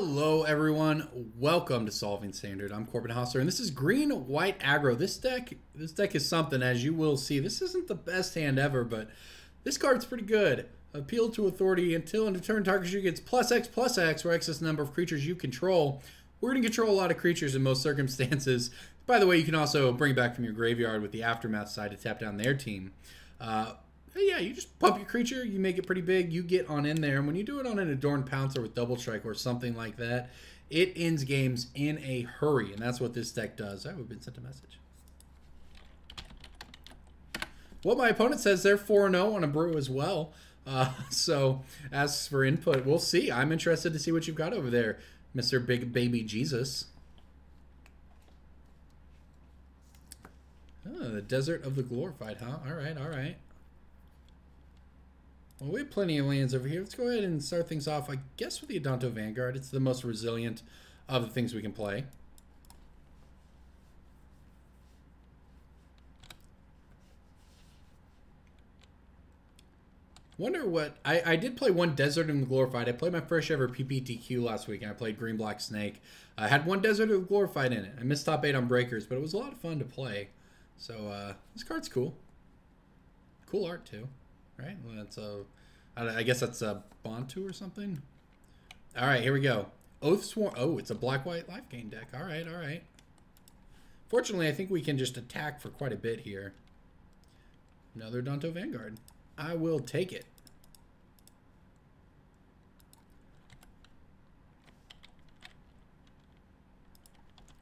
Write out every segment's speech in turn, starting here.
Hello everyone, welcome to Solving Standard. I'm Corbin, and this is green-white aggro. This deck is something, as you will see. This isn't the best hand ever, but this card's pretty good. Appeal to authority until end of turn target creature gets +X/+X for excess number of creatures you control. We're going to control a lot of creatures in most circumstances. By the way, you can also bring back from your graveyard with the Aftermath side to tap down their team. Yeah, you just pump your creature, you make it pretty big, you get on in there, and when you do it on an Adorned Pouncer with Double Strike or something like that, it ends games in a hurry, and that's what this deck does. Oh, we've been sent a message. Well, my opponent says they're 4-0 on a brew as well, so as for input, we'll see. I'm interested to see what you've got over there, Mr. Big Baby Jesus. Oh, the Desert of the Glorified, huh? All right, all right. Well, we have plenty of lands over here. Let's go ahead and start things off, I guess, with the Adonto Vanguard. It's the most resilient of the things we can play. Wonder what... I did play one Desert of the Glorified. I played my first ever PPTQ last week, and I played Green Black Snake. I had one Desert of the Glorified in it. I missed top 8 on Breakers, but it was a lot of fun to play. So, this card's cool. Cool art, too. Right? Well, that's a... I guess that's a Bantu or something. All right, here we go. Oathsworn. Oh, it's a black-white life gain deck. All right, all right. Fortunately, I think we can just attack for quite a bit here. Another Adonto Vanguard. I will take it.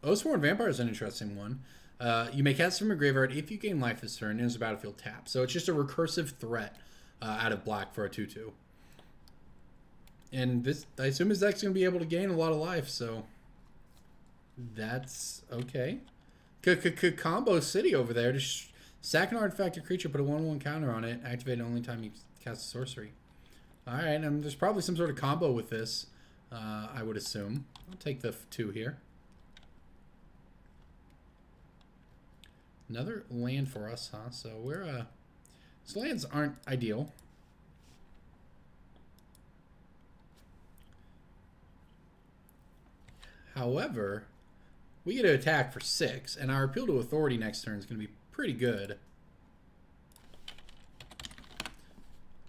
Oathsworn Vampire is an interesting one. You may cast from your graveyard if you gain life this turn. It is a battlefield tap. So it's just a recursive threat out of black for a 2/2. And this, I assume his deck's going to be able to gain a lot of life, so that's okay. Combo City over there. Just sack an artifact or creature, put a 1/1 counter on it, activate it only time you cast a sorcery. Alright, there's probably some sort of combo with this, I would assume. I'll take the 2 here. Another land for us, huh? So we're, these lands aren't ideal. However, we get to attack for 6, and our appeal to authority next turn is going to be pretty good.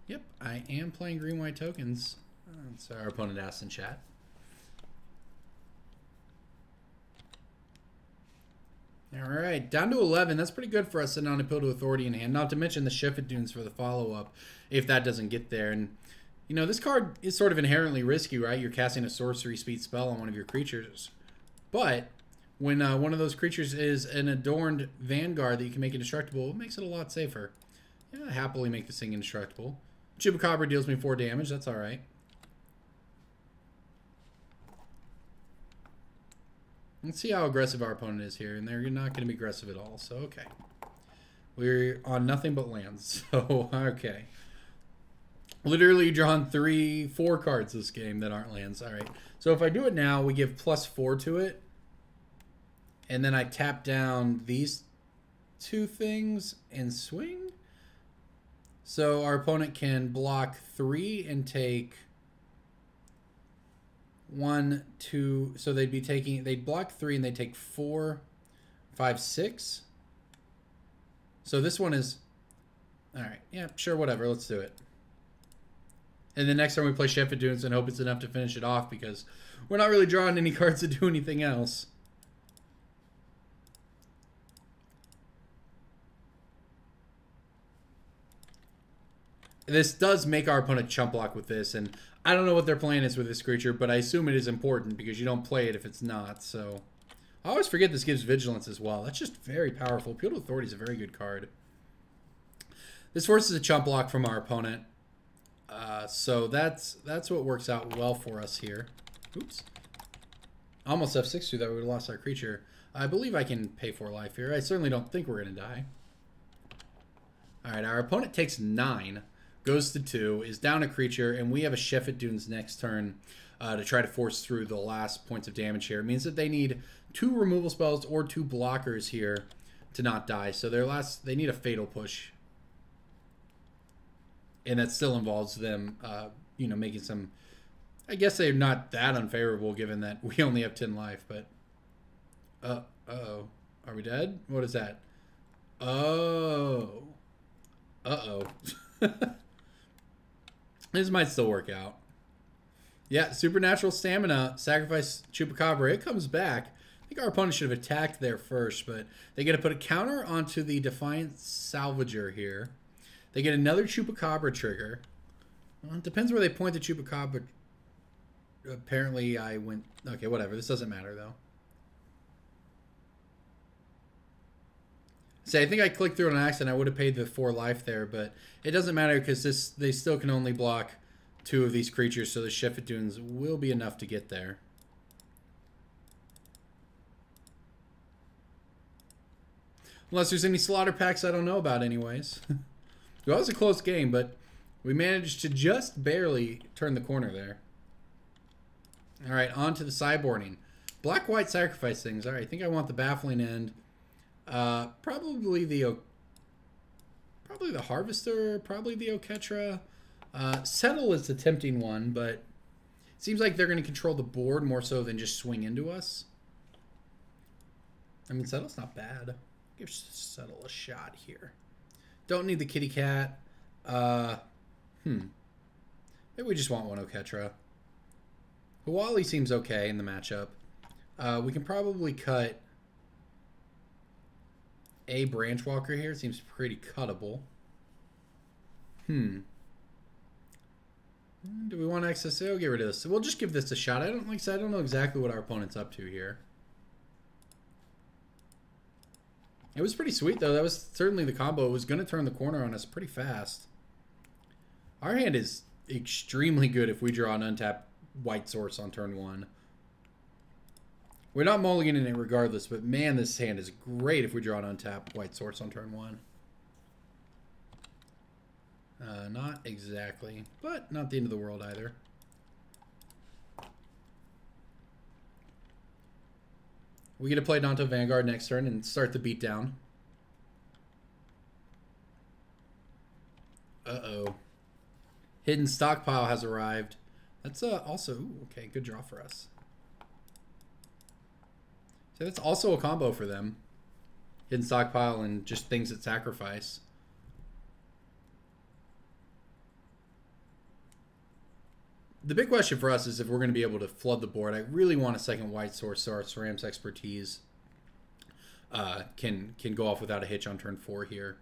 Yep, I am playing green-white tokens. That's our opponent asked in chat. Alright, down to 11. That's pretty good for us sitting on appeal to authority in hand. Not to mention the Shifted Dunes for the follow-up, if that doesn't get there. And, you know, this card is sort of inherently risky, right? You're casting a sorcery speed spell on one of your creatures. But when one of those creatures is an Adorned Vanguard that you can make indestructible, it makes it a lot safer. Yeah, I happily make this thing indestructible. Chupacabra deals me 4 damage. That's alright. Let's see how aggressive our opponent is here, and they're not going to be aggressive at all, so okay. We're on nothing but lands, so okay. Literally drawn 4 cards this game that aren't lands. Alright, so if I do it now, we give +4 to it, and then I tap down these 2 things and swing. So our opponent can block 3 and take 1, 2, so they'd be taking, they'd block 3 and they take 4, 5, 6. So this one is, all right, yeah, sure, whatever, let's do it. And the next time we play Shifted Dunes and hope it's enough to finish it off because we're not really drawing any cards to do anything else. This does make our opponent chump block with this, and I don't know what their plan is with this creature, but I assume it is important because you don't play it if it's not, so... I always forget this gives Vigilance as well. That's just very powerful. Appeal to Authority is a very good card. This forces a chump block from our opponent, so that's what works out well for us here. Oops. Almost F6 through that, we would have lost our creature. I believe I can pay 4 life here. I certainly don't think we're going to die. Alright, our opponent takes 9. Goes to 2, is down a creature, and we have a Shifted Dunes next turn to try to force through the last points of damage here. It means that they need 2 removal spells or 2 blockers here to not die. So they need a Fatal Push. And that still involves them, you know, making some I guess they're not that unfavorable given that we only have 10 life, but... uh-oh. Are we dead? What is that? Oh. Uh-oh. This might still work out. Yeah, Supernatural Stamina, sacrifice Chupacabra. It comes back. I think our opponent should have attacked there first, but they get to put a counter onto the Defiant Salvager here. They get another Chupacabra trigger. Well, it depends where they point the Chupacabra. Apparently I went... Okay, whatever. This doesn't matter, though. See, I think I clicked through it on accident. I would have paid the 4 life there, but it doesn't matter because they still can only block 2 of these creatures, so the Sheffidunes will be enough to get there. Unless there's any slaughter packs I don't know about anyways. It was a close game, but we managed to just barely turn the corner there. Alright, on to the sideboarding. Black-white sacrifice things. Alright, I think I want the Baffling End. Probably the Harvester, probably the Oketra. Settle is the tempting one, but it seems like they're going to control the board more so than just swing into us. I mean, Settle's not bad. Give Settle a shot here. Don't need the kitty cat. Maybe we just want one Oketra. Huali seems okay in the matchup. We can probably cut a Branchwalker here. It seems pretty cuttable. Do we want to access it? We'll get rid of this. We'll just give this a shot. I don't know exactly what our opponent's up to here. It was pretty sweet though. That was certainly the combo. It was going to turn the corner on us pretty fast. Our hand is extremely good if we draw an untapped white source on turn 1. We're not mulliganing it regardless, but man, this hand is great if we draw an untapped white source on turn 1. Not exactly, but not the end of the world either. We get to play Danto Vanguard next turn and start the beatdown. Uh-oh. Hidden Stockpile has arrived. That's also... Ooh, okay, good draw for us. So that's also a combo for them. Hidden Stockpile and just things that sacrifice. The big question for us is if we're going to be able to flood the board. I really want a second white source so our Ceram's Expertise can go off without a hitch on turn 4 here.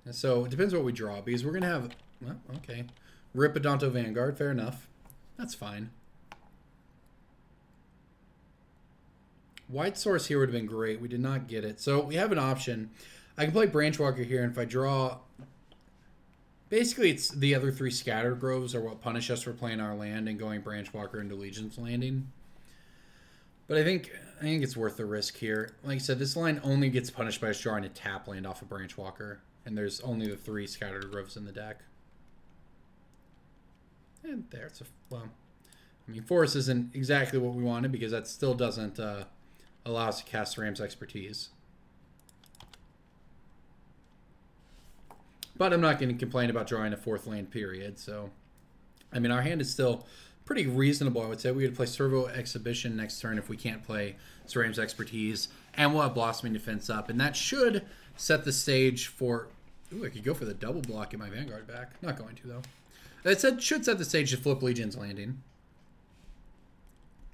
And so it depends what we draw because we're going to have... Well, okay. Rip a Danto Vanguard. Fair enough. That's fine. White source here would have been great. We did not get it. So we have an option. I can play Branchwalker here, and if I draw... Basically, it's the other 3 Scattered Groves are what punish us for playing our land and going Branchwalker into Legion's Landing. But I think it's worth the risk here. Like I said, this line only gets punished by us drawing a tap land off a Branchwalker. And there's only the 3 Scattered Groves in the deck. And there, it's a... Well, I mean, Forest isn't exactly what we wanted because that still doesn't allow us to cast Ceram's Expertise. But I'm not going to complain about drawing a 4th land period. So, I mean, our hand is still pretty reasonable, I would say. We could play Servo Exhibition next turn if we can't play Ceram's Expertise. And we'll have Blossoming Defense up. And that should set the stage for... Ooh, I could go for the double block in my Vanguard back. Not going to, though. That should set the stage to flip Legion's Landing.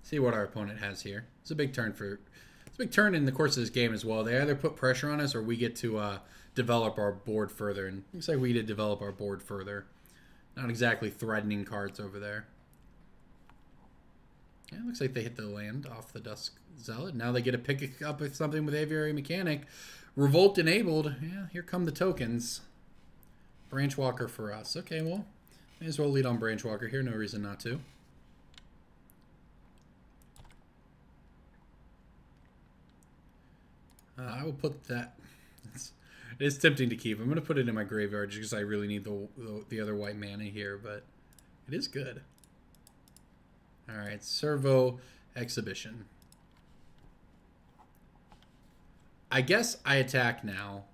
See what our opponent has here. It's a big turn for... It's a big turn in the course of this game as well. They either put pressure on us or we get to... develop our board further, and looks like we did develop our board further. Not exactly threatening cards over there. Yeah, it looks like they hit the land off the Dusk Zealot. Now they get to pick up with something with Aviary Mechanic. Revolt enabled. Yeah, here come the tokens. Branchwalker for us. Okay, well, may as well lead on Branchwalker here. No reason not to. I will put that... It is tempting to keep. I'm going to put it in my graveyard just because I really need the other white mana here, but it is good. Alright, Servo Exhibition. I guess I attack now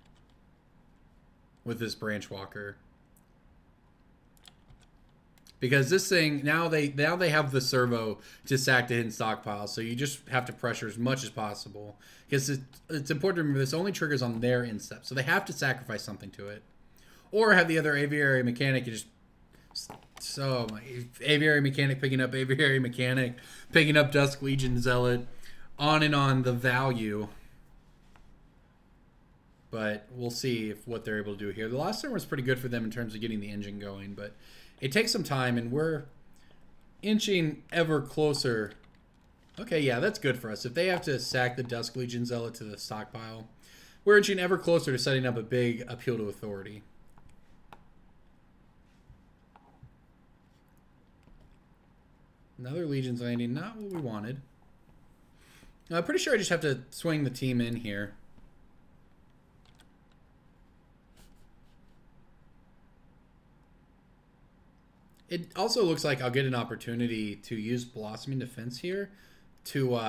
with this Branchwalker. Because this thing, now they have the servo to sack the hidden stockpile, so you just have to pressure as much as possible. Because it's important to remember this only triggers on their instep, so they have to sacrifice something to it. Or have the other aviary mechanic and just... So, aviary mechanic picking up aviary mechanic, picking up Dusk Legion Zealot, on and on the value. But we'll see what they're able to do here. The last turn was pretty good for them in terms of getting the engine going, but it takes some time, and we're inching ever closer. Okay, yeah, that's good for us. If they have to sack the Dusk Legion Zealot to the stockpile, we're inching ever closer to setting up a big appeal to authority. Another Legion's Landing, not what we wanted. I'm pretty sure I just have to swing the team in here. It also looks like I'll get an opportunity to use Blossoming Defense here to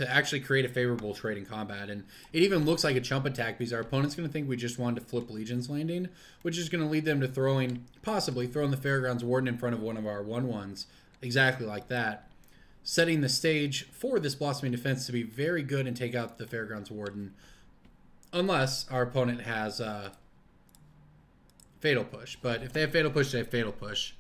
actually create a favorable trade in combat. And it even looks like a chump attack because our opponent's going to think we just wanted to flip Legion's Landing, which is going to lead them to possibly throwing the Fairgrounds Warden in front of one of our 1/1s, exactly like that, setting the stage for this Blossoming Defense to be very good and take out the Fairgrounds Warden, unless our opponent has... Fatal Push. But if they have Fatal Push, they have Fatal Push.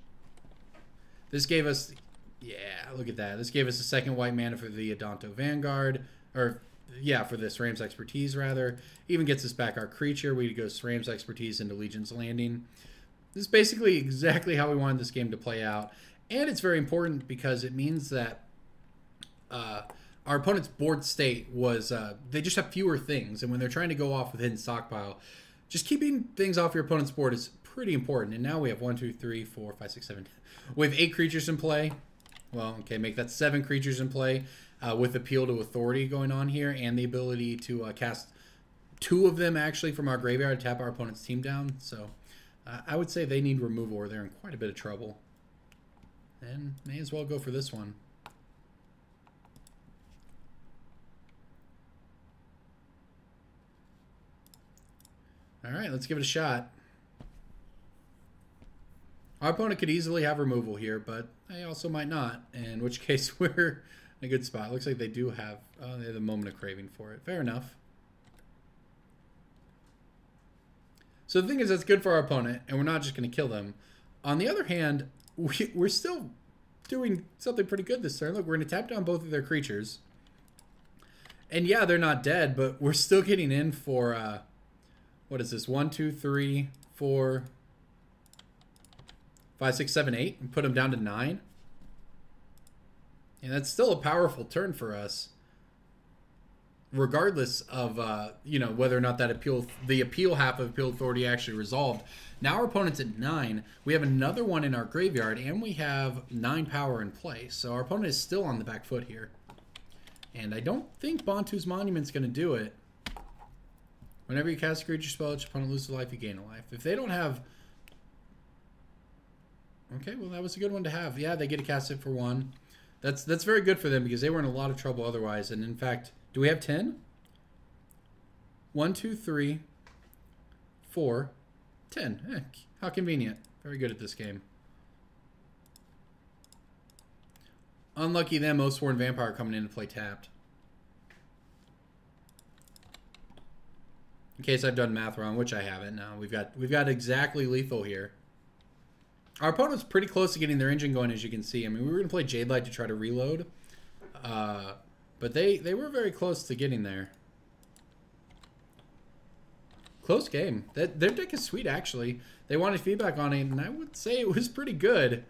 This gave us... Yeah, look at that. This gave us a second white mana for the Adonto Vanguard. Or, yeah, for this Ram's Expertise, rather. Even gets us back our creature. We go Ram's Expertise into Legion's Landing. This is basically exactly how we wanted this game to play out. And it's very important because it means that our opponent's board state was... they just have fewer things. And when they're trying to go off with Hidden Stockpile... Just keeping things off your opponent's board is pretty important. And now we have 1, 2, 3, 4, 5, 6, 7. We have 8 creatures in play. Well, okay, make that 7 creatures in play with Appeal to Authority going on here and the ability to cast 2 of them actually from our graveyard to tap our opponent's team down. So I would say they need removal or they're in quite a bit of trouble. And may as well go for this one. All right, let's give it a shot. Our opponent could easily have removal here, but they also might not, in which case we're in a good spot. Looks like they do have they have a Moment of Craving for it. Fair enough. So the thing is, that's good for our opponent, and we're not just going to kill them. On the other hand, we're still doing something pretty good this turn. Look, we're going to tap down both of their creatures. And yeah, they're not dead, but we're still getting in for... what is this? 1, 2, 3, 4, 5, 6, 7, 8. And put them down to 9. And that's still a powerful turn for us. Regardless of, you know, whether or not that the appeal half of Appeal Authority actually resolved. Now our opponent's at 9. We have another one in our graveyard. And we have 9 power in play. So our opponent is still on the back foot here. And I don't think Bantu's Monument's going to do it. Whenever you cast a creature spell, each opponent loses a life, you gain a life. If they don't have... Okay, well, that was a good one to have. Yeah, they get to cast it for 1. That's very good for them because they were in a lot of trouble otherwise. And in fact, do we have 10? 1, 2, 3, 4, 10. How convenient. Very good at this game. Unlucky them, Oathsworn Vampire coming in to play tapped. In case I've done math wrong, which I haven't. No, we've got exactly lethal here. Our opponent's pretty close to getting their engine going, as you can see. I mean, we were going to play Jade Light to try to reload. But they were very close to getting there. Close game. Their deck is sweet, actually. They wanted feedback on it, and I would say it was pretty good.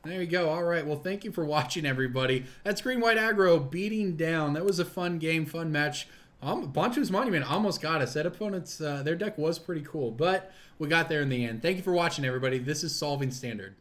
There you go. All right. Well, thank you for watching, everybody. That's Green White Aggro beating down. That was a fun game, fun match. Bantu's Monument almost got us. That opponent's, their deck was pretty cool, but we got there in the end. Thank you for watching, everybody. This is Solving Standard.